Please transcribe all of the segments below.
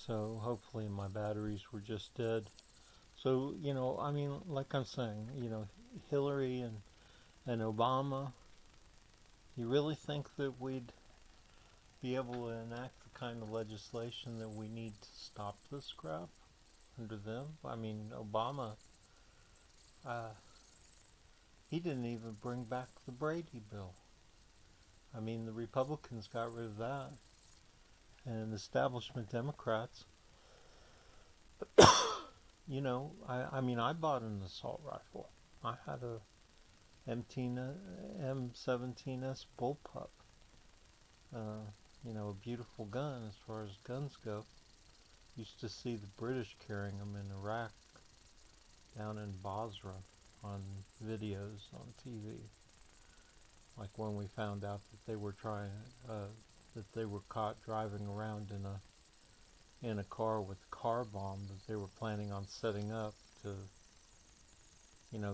so hopefully my batteries were just dead. So, I mean, like I'm saying, Hillary and Obama, you really think that we'd be able to enact the kind of legislation that we need to stop this crap under them? I mean, Obama, uh, he didn't even bring back the Brady bill. I mean, the Republicans got rid of that, and establishment Democrats, I mean, I bought an assault rifle. I had a M17S bullpup. Uh, a beautiful gun as far as guns go. Used to see the British carrying them in Iraq, down in Basra, on videos on TV. Like when we found out that they were that they were caught driving around in a car with a car bomb that they were planning on setting up to,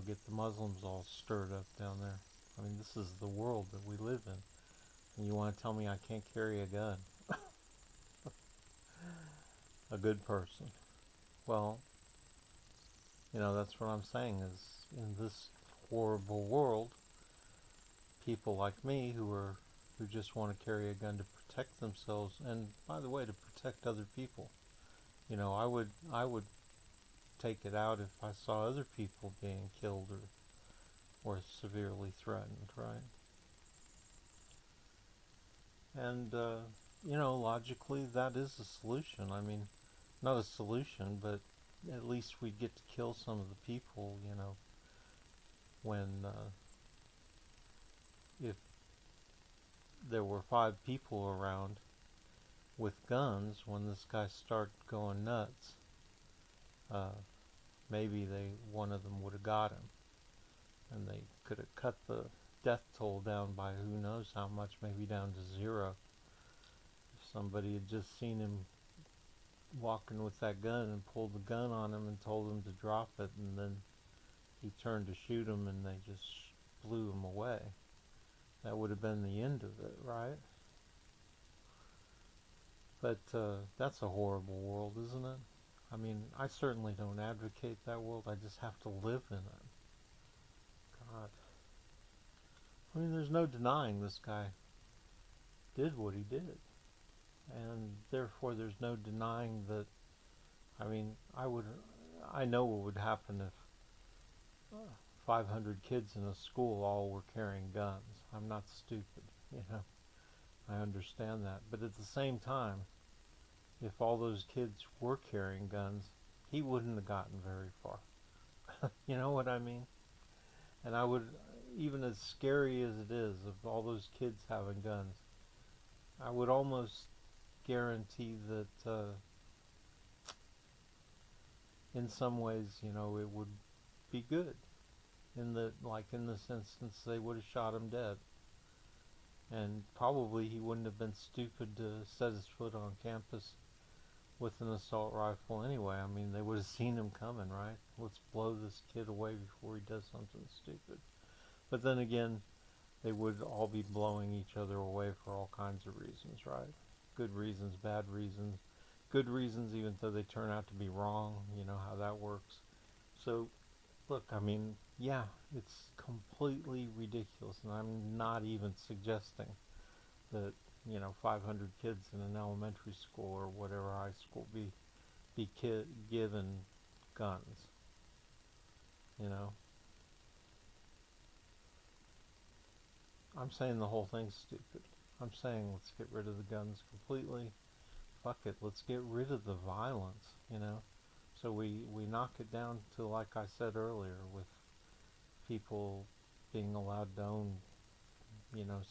get the Muslims all stirred up down there. I mean, this is the world that we live in. And you want to tell me I can't carry a gun? A good person. Well, that's what I'm saying is in this horrible world, people like me who just want to carry a gun to protect themselves and, by the way, to protect other people. I would take it out if I saw other people being killed or severely threatened, right? And logically that is a solution. I mean, not a solution, but at least we'd get to kill some of the people, when if there were 5 people around with guns when this guy started going nuts, uh, maybe one of them would have got him, and they could have cut the death toll down by who knows how much, maybe down to 0. If somebody had just seen him walking with that gun and pulled the gun on him and told him to drop it, and then he turned to shoot him and they just blew him away, that would have been the end of it, right? But that's a horrible world, isn't it? I mean, I certainly don't advocate that world. I just have to live in it. God. I mean, there's no denying this guy did what he did. And therefore there's no denying that, I mean, I know what would happen if 500 kids in a school all were carrying guns. I'm not stupid, I understand that. But at the same time, if all those kids were carrying guns, he wouldn't have gotten very far. You know what I mean? And I would, even as scary as it is, of all those kids having guns, I would almost guarantee that in some ways, it would be good. Like in this instance, they would have shot him dead. And probably he wouldn't have been stupid to set his foot on campus with an assault rifle anyway. I mean, they would have seen him coming, right? Let's blow this kid away before he does something stupid. But then again, they would all be blowing each other away for all kinds of reasons, right? Good reasons, bad reasons. Good reasons even though they turn out to be wrong. You know how that works. So, look, I mean, yeah, it's completely ridiculous, and I'm not even suggesting that 500 kids in an elementary school or whatever high school be given guns. You know, I'm saying the whole thing's stupid. I'm saying let's get rid of the guns completely. Fuck it, let's get rid of the violence. So we knock it down to, like I said earlier, with people being allowed to own,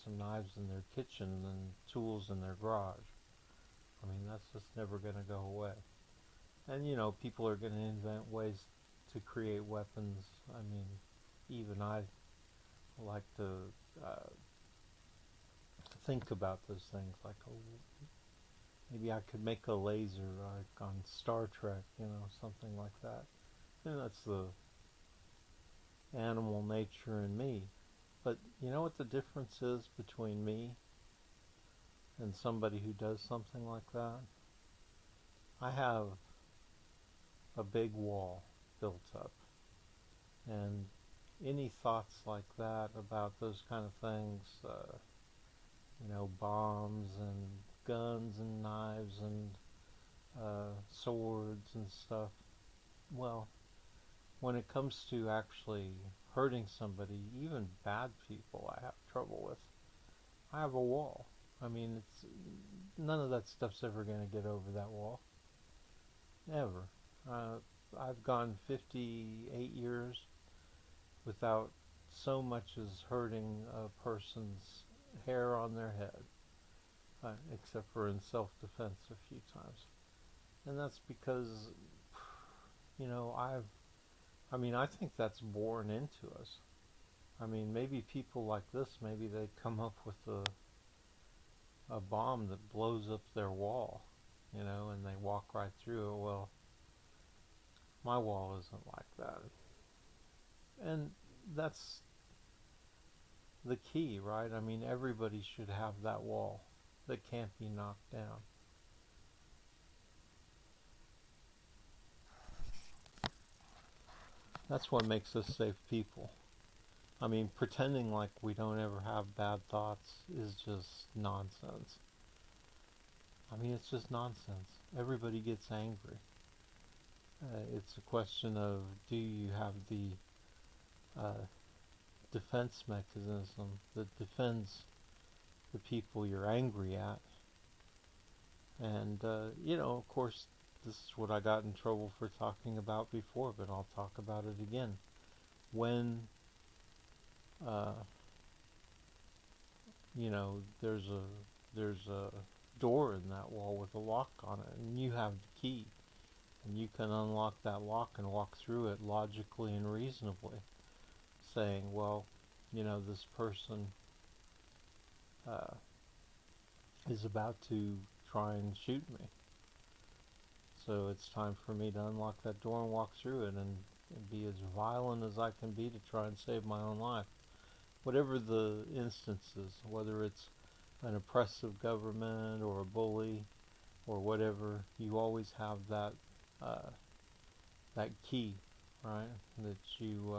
some knives in their kitchen and tools in their garage. I mean, that's just never going to go away. And, people are going to invent ways to create weapons. I mean, even I like to think about those things, like, oh, maybe I could make a laser like on Star Trek, something like that. And that's the animal nature in me. But you know what the difference is between me and somebody who does something like that? I have a big wall built up, and any thoughts like that about those kind of things, bombs and guns and knives and swords and stuff, well, when it comes to actually hurting somebody, even bad people I have trouble with, I have a wall. I mean, it's none of that stuff's ever going to get over that wall. Never. Uh, I've gone 58 years without so much as hurting a person's hair on their head, except for in self-defense a few times. And that's because, you know, I think that's born into us. I mean, maybe people like this, maybe they come up with a bomb that blows up their wall, and they walk right through it. Well, my wall isn't like that. And that's the key, right? I mean, everybody should have that wall that can't be knocked down. That's what makes us safe people. I mean, pretending like we don't ever have bad thoughts is just nonsense. I mean, it's just nonsense. Everybody gets angry. It's a question of, do you have the uh, defense mechanism that defends the people you're angry at? And, of course, this is what I got in trouble for talking about before, but I'll talk about it again. When, uh, there's a door in that wall with a lock on it, and you have the key, and you can unlock that lock and walk through it logically and reasonably, saying, well, this person uh, is about to try and shoot me. So it's time for me to unlock that door and walk through it and be as violent as I can be to try and save my own life. Whatever the instances, whether it's an oppressive government or a bully or whatever, you always have uh, that key, right, that you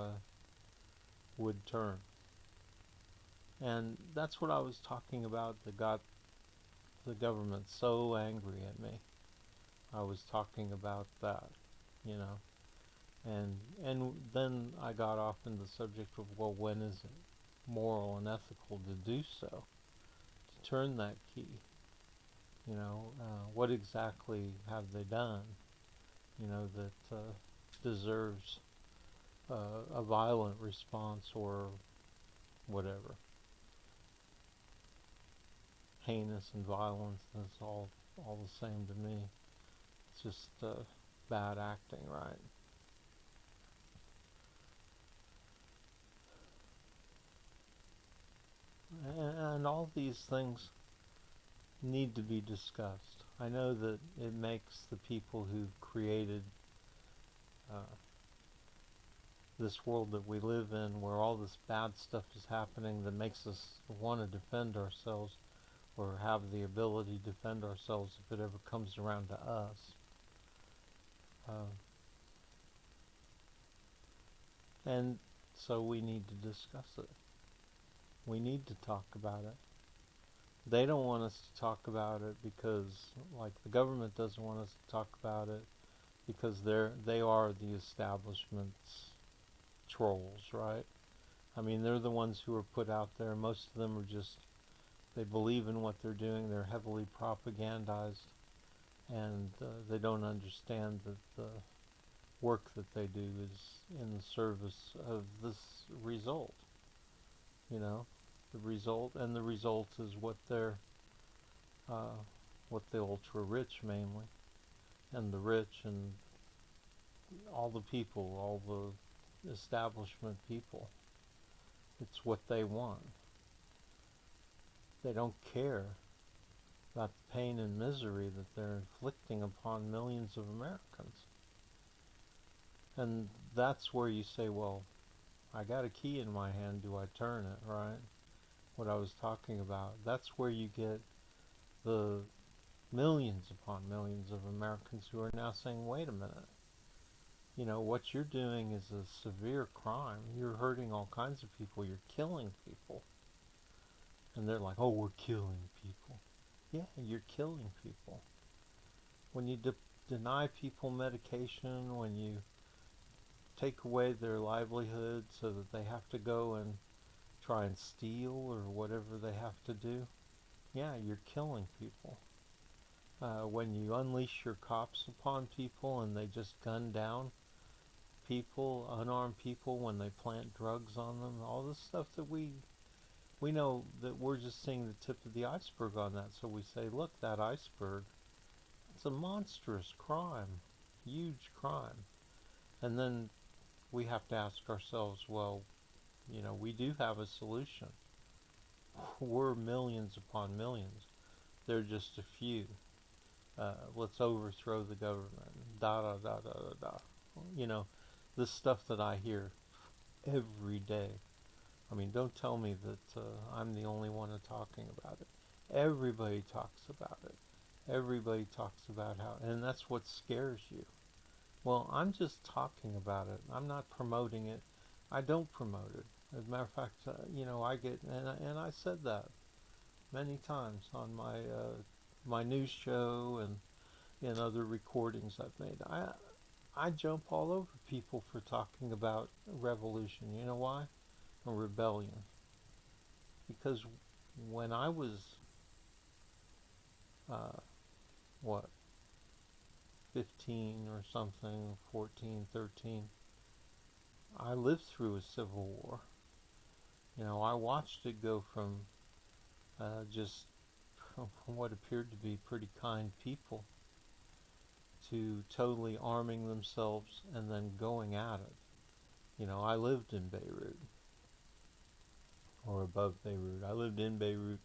would turn. And that's what I was talking about that got the government so angry at me. I was talking about that, you know. And then I got off in the subject of, well, when is it moral and ethical to do so, to turn that key? What exactly have they done, that deserves a violent response or whatever? Heinous and violence is all the same to me. It's just bad acting, right? And all these things need to be discussed. I know that it makes the people who've created uh, this world that we live in, where all this bad stuff is happening, that makes us want to defend ourselves or have the ability to defend ourselves if it ever comes around to us. Uh, and so we need to discuss it. We need to talk about it. They don't want us to talk about it because, like, the government doesn't want us to talk about it because they are the establishment's trolls, right? I mean, they're the ones who are put out there. Most of them are just, they believe in what they're doing. They're heavily propagandized, and they don't understand that the work that they do is in the service of this result. You know, the result, and the result is uh, what the ultra rich mainly, and the rich and all the people, all the establishment people. It's what they want. They don't care about the pain and misery that they're inflicting upon millions of Americans. And that's where you say, well, I got a key in my hand, do I turn it, right? What I was talking about. That's where you get the millions upon millions of Americans who are now saying, wait a minute, what you're doing is a severe crime. You're hurting all kinds of people. You're killing people. And they're like, oh, we're killing people. Yeah, you're killing people. When you deny people medication, when you take away their livelihood so that they have to go and try and steal or whatever they have to do, yeah, you're killing people. When you unleash your cops upon people and they just gun down people, unarmed people, when they plant drugs on them, all this stuff that we know that we're just seeing the tip of the iceberg on that. So we say, look, that iceberg, it's a monstrous crime, huge crime. And then we have to ask ourselves, well, we do have a solution. We're millions upon millions. They're just a few. Let's overthrow the government. Da da da da da da. You know, this stuff that I hear every day. I mean, don't tell me that I'm the only one talking about it. Everybody talks about it. Everybody talks about how, and that's what scares you. Well, I'm just talking about it. I'm not promoting it. I don't promote it. As a matter of fact, I get, and I said that many times on my news show and in other recordings I've made. I jump all over people for talking about revolution. You know why? A rebellion. Because when I was, uh, what, 15 or something, 14, 13, I lived through a civil war. I watched it go from just from what appeared to be pretty kind people to totally arming themselves and then going at it. I lived in Beirut, or above Beirut. I lived in Beirut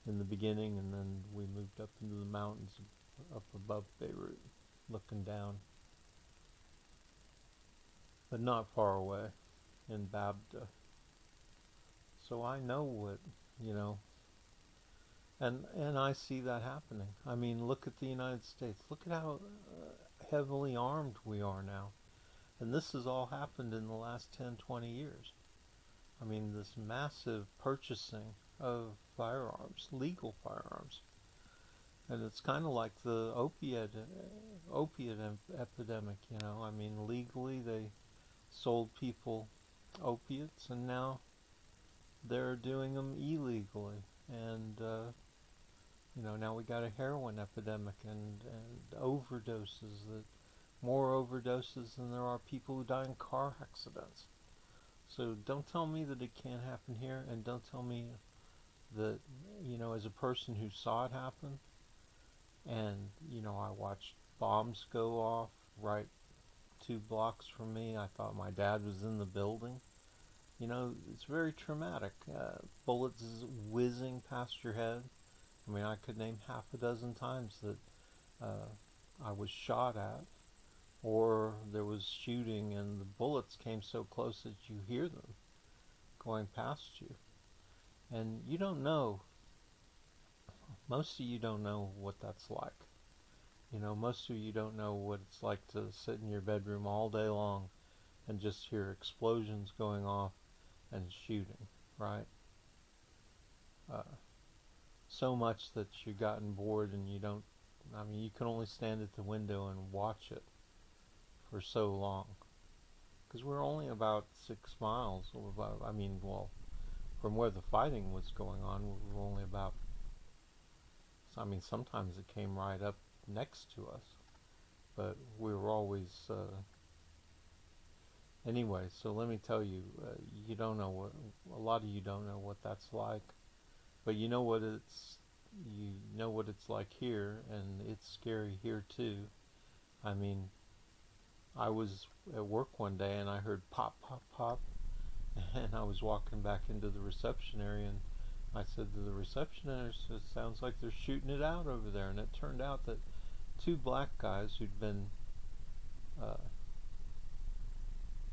in the beginning, and then we moved up into the mountains up above Beirut, looking down, but not far away in Babda. So I know what, you know, and I see that happening. I mean, look at the United States. Look at how heavily armed we are now. And this has all happened in the last 10, 20 years. I mean, this massive purchasing of firearms, legal firearms. And it's kind of like the opiate epidemic, I mean, legally they sold people opiates, and now they're doing them illegally. And, now we got a heroin epidemic and overdoses, more overdoses than there are people who die in car accidents. So don't tell me that it can't happen here, and don't tell me that, as a person who saw it happen, and, I watched bombs go off right 2 blocks from me. I thought my dad was in the building. It's very traumatic. Bullets whizzing past your head. I mean, I could name half a dozen times that I was shot at, or there was shooting and the bullets came so close that you hear them going past you. And you don't know, most of you don't know what that's like. Most of you don't know what it's like to sit in your bedroom all day long and just hear explosions going off and shooting, right? Uh, so much that you've gotten bored and you can only stand at the window and watch it for so long. Because we're only about 6 miles, or about, from where the fighting was going on, we were only about, sometimes it came right up next to us, but we were always, anyway, so let me tell you, you don't know a lot of you don't know what that's like, but you know what it's like here, and it's scary here too. I mean, I was at work one day and I heard pop, pop, pop, and I was walking back into the reception area, and I said to the receptionist, it sounds like they're shooting it out over there. And it turned out that 2 black guys who'd been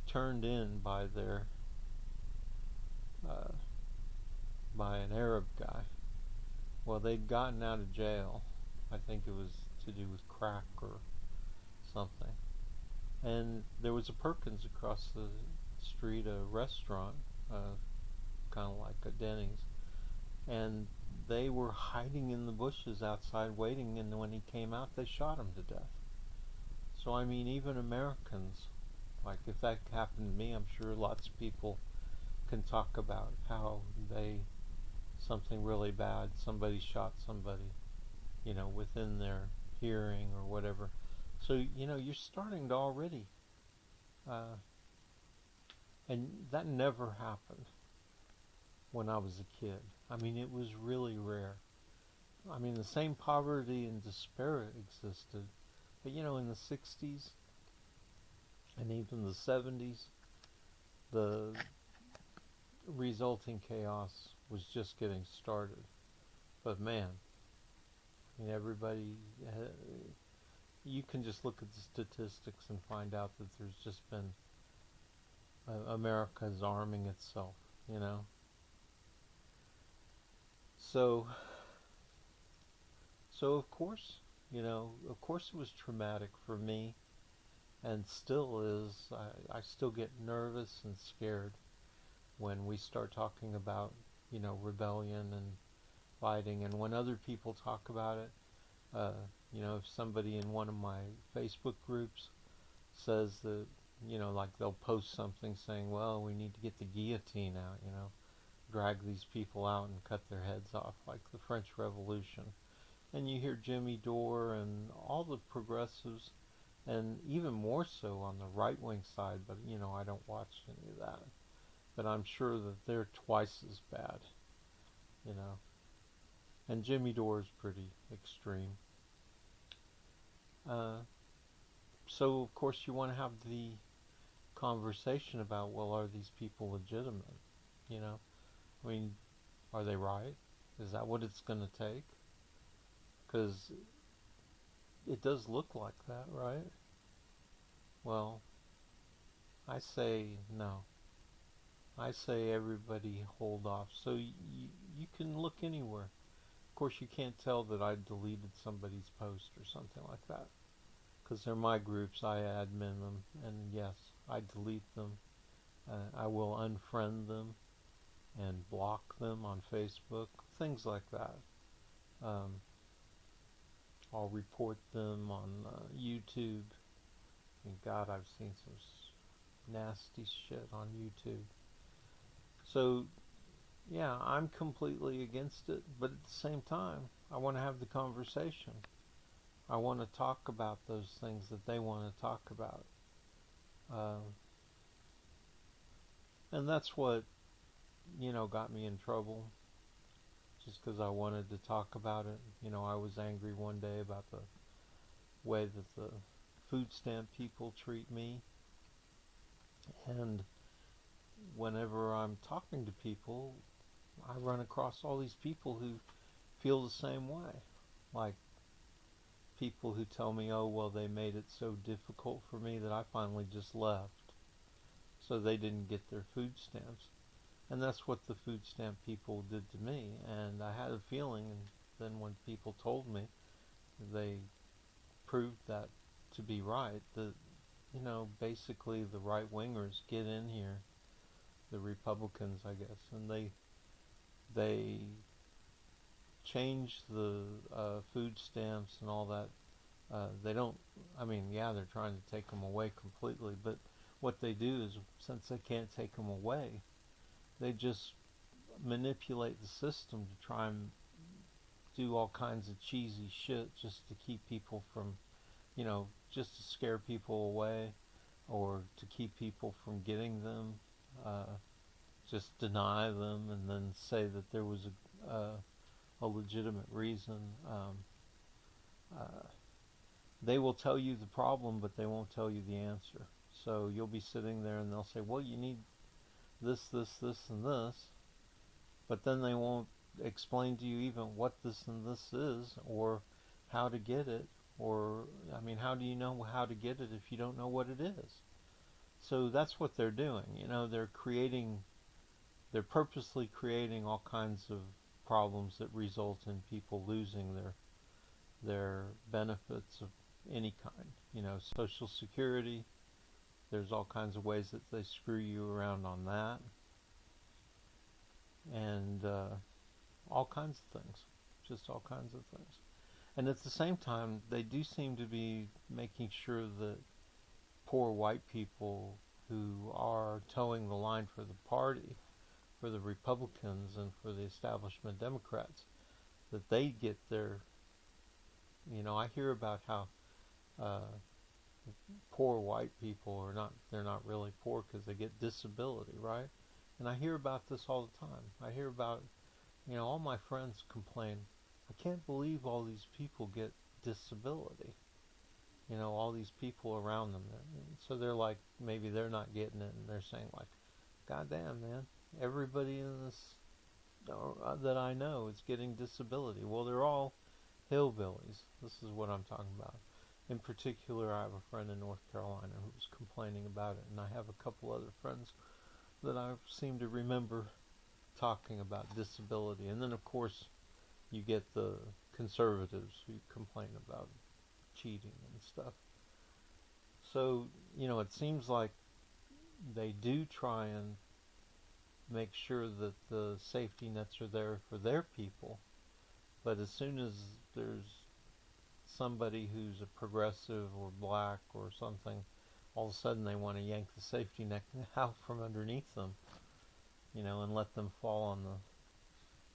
turned in by by an Arab guy. Well, they'd gotten out of jail, I think it was to do with crack or something. And there was a Perkins across the street, a restaurant, kind of like a Denny's, and they were hiding in the bushes outside waiting, and when he came out, they shot him to death. So, I mean, even Americans, like if that happened to me, I'm sure lots of people can talk about how something really bad, somebody shot somebody, within their hearing or whatever. So, you're starting to already, uh, and that never happened when I was a kid. I mean, it was really rare. I mean, the same poverty and despair existed, but in the 60s and even the 70s, the resulting chaos was just getting started. But man, I mean, you can just look at the statistics and find out that there's just been America's arming itself, you know. So, so of course, it was traumatic for me, and still is. I still get nervous and scared when we start talking about, rebellion and fighting, and when other people talk about it. Uh, if somebody in one of my Facebook groups says that, like they'll post something saying, well, we need to get the guillotine out, drag these people out and cut their heads off, like the French Revolution. And you hear Jimmy Dore and all the progressives, and even more so on the right wing side, but, I don't watch any of that. But I'm sure that they're twice as bad, you know. And Jimmy Dore is pretty extreme. Uh, so, of course, you want to have the conversation about, well, are these people legitimate? You know, I mean, are they right? Is that what it's going to take? Because it does look like that, right? Well, I say no. I say everybody hold off. So you can look anywhere. Of course, you can't tell that I deleted somebody's post or something like that. Because they're my groups, I admin them, and yes, I delete them. I will unfriend them and block them on Facebook, things like that. Um, I'll report them on YouTube. And God, I've seen some nasty shit on YouTube. So, yeah, I'm completely against it, but at the same time, I want to have the conversation. I want to talk about those things that they want to talk about. Uh, and that's what, got me in trouble, just because I wanted to talk about it. I was angry one day about the way that the food stamp people treat me. And whenever I'm talking to people, I run across all these people who feel the same way. Like people who tell me, oh, well, they made it so difficult for me that I finally just left. So they didn't get their food stamps. And that's what the food stamp people did to me. And I had a feeling, and then when people told me, they proved that to be right. That, basically the right wingers get in here, the Republicans, I guess, and they change the food stamps and all that. They don't. I mean, yeah, they're trying to take them away completely, but what they do is, since they can't take them away, they just manipulate the system to try and do all kinds of cheesy shit just to keep people from, just to scare people away or to keep people from getting them. Uh, just deny them and then say that there was a legitimate reason. Uh, they will tell you the problem, but they won't tell you the answer. So you'll be sitting there and they'll say, well, you need this, and this, but then they won't explain to you even what this and this is or how to get it. Or, I mean, how do you know how to get it if you don't know what it is? So that's what they're doing. They're purposely creating all kinds of problems that result in people losing their benefits of any kind. You know, Social Security, there's all kinds of ways that they screw you around on that, and all kinds of things, just all kinds of things. And at the same time, they do seem to be making sure that poor white people who are towing the line for the party, for the Republicans and for the establishment Democrats, that they get their, I hear about how uh, poor white people are not, they're not really poor because they get disability, right? And I hear about this all the time. I hear about, all my friends complain, I can't believe all these people get disability. All these people around them. So they're like, maybe they're not getting it, and they're saying like, God damn, man, everybody in this that I know is getting disability. Well, they're all hillbillies. This is what I'm talking about. In particular, I have a friend in North Carolina who was complaining about it, and I have a couple other friends that I seem to remember talking about disability. And then, of course, you get the conservatives who complain about cheating and stuff. So, it seems like they do try and make sure that the safety nets are there for their people. But as soon as there's somebody who's a progressive or black or something, all of a sudden they want to yank the safety net out from underneath them, and let them fall on the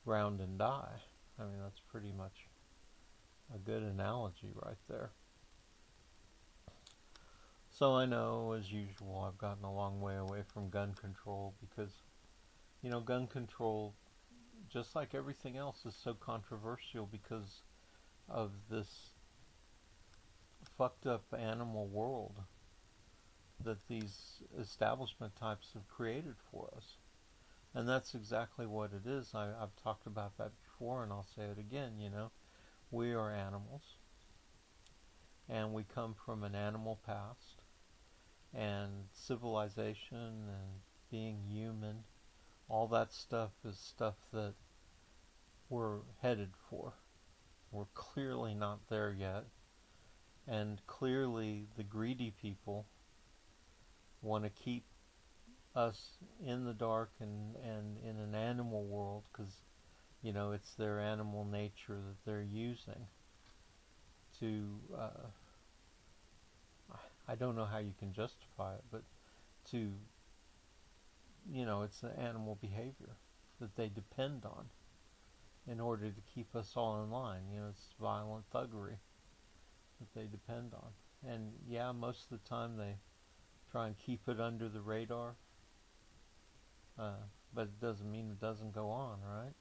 ground and die. I mean, that's pretty much a good analogy right there. So I know, as usual, I've gotten a long way away from gun control because, gun control, just like everything else, is so controversial because of this fucked up animal world that these establishment types have created for us. And that's exactly what it is. I've talked about that before, and I'll say it again, We are animals, and we come from an animal past, and civilization and being human, all that stuff is stuff that we're headed for. We're clearly not there yet, and clearly the greedy people want to keep us in the dark and in an animal world because, it's their animal nature that they're using to, I don't know how you can justify it, but to, it's the animal behavior that they depend on in order to keep us all in line. It's violent thuggery that they depend on. And yeah, most of the time they try and keep it under the radar, but it doesn't mean it doesn't go on, right?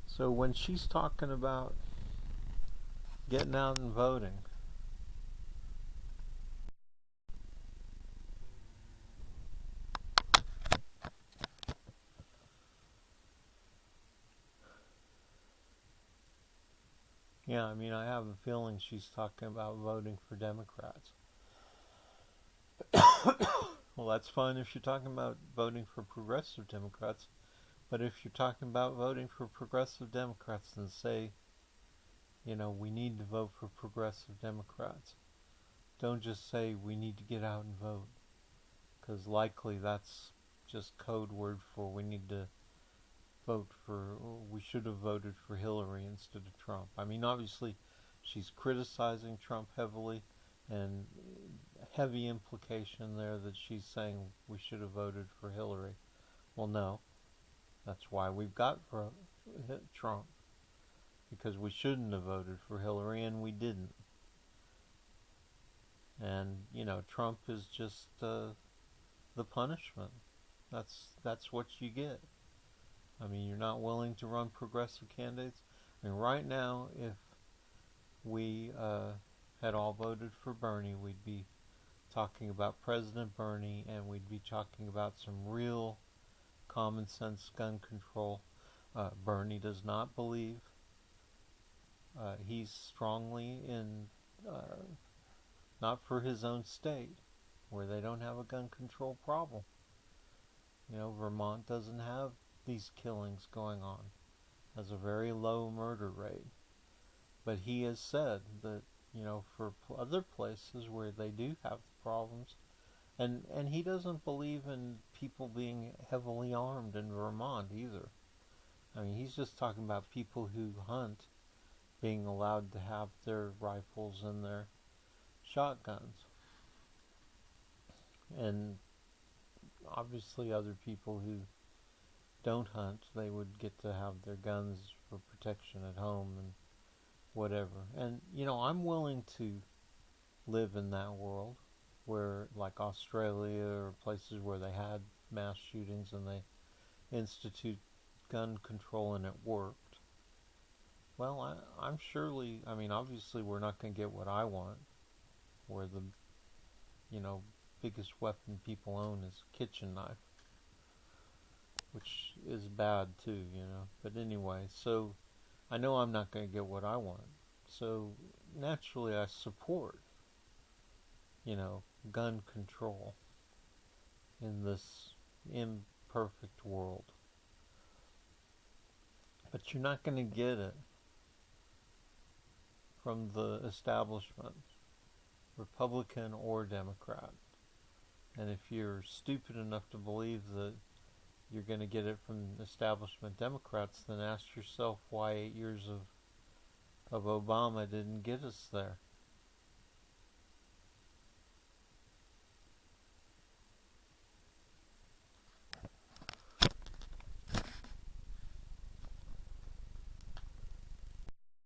So when she's talking about getting out and voting, yeah, I mean, I have a feeling she's talking about voting for Democrats. Well, that's fine if you're talking about voting for progressive Democrats, but if you're talking about voting for progressive Democrats, then say, we need to vote for progressive Democrats. Don't just say we need to get out and vote, because likely that's just code word for we need to vote for, we should have voted for Hillary instead of Trump. I mean, obviously, she's criticizing Trump heavily, and heavy implication there that she's saying we should have voted for Hillary. Well, no. That's why we've got Trump, because we shouldn't have voted for Hillary, and we didn't. And, Trump is just the punishment. That's what you get. I mean, you're not willing to run progressive candidates. I mean, right now, if we had all voted for Bernie, we'd be talking about President Bernie, and we'd be talking about some real common sense gun control. Bernie does not believe. He's strongly in, not for his own state, where they don't have a gun control problem. You know, Vermont doesn't have these killings going on, has a very low murder rate. But he has said that, you know, for other places where they do have problems, and he doesn't believe in people being heavily armed in Vermont either. I mean, he's just talking about people who hunt being allowed to have their rifles and their shotguns. And obviously other people who don't hunt, they would get to have their guns for protection at home and whatever. And, you know, I'm willing to live in that world where, like Australia or places where they had mass shootings and they institute gun control and it worked. Well, I'm surely, I mean, obviously we're not going to get what I want, where the, you know, biggest weapon people own is a kitchen knife, which is bad too, you know. But anyway, so I know I'm not going to get what I want. So naturally I support, you know, gun control in this imperfect world. But you're not going to get it from the establishment, Republican or Democrat. And if you're stupid enough to believe that you're going to get it from establishment Democrats, then ask yourself why 8 years of Obama didn't get us there.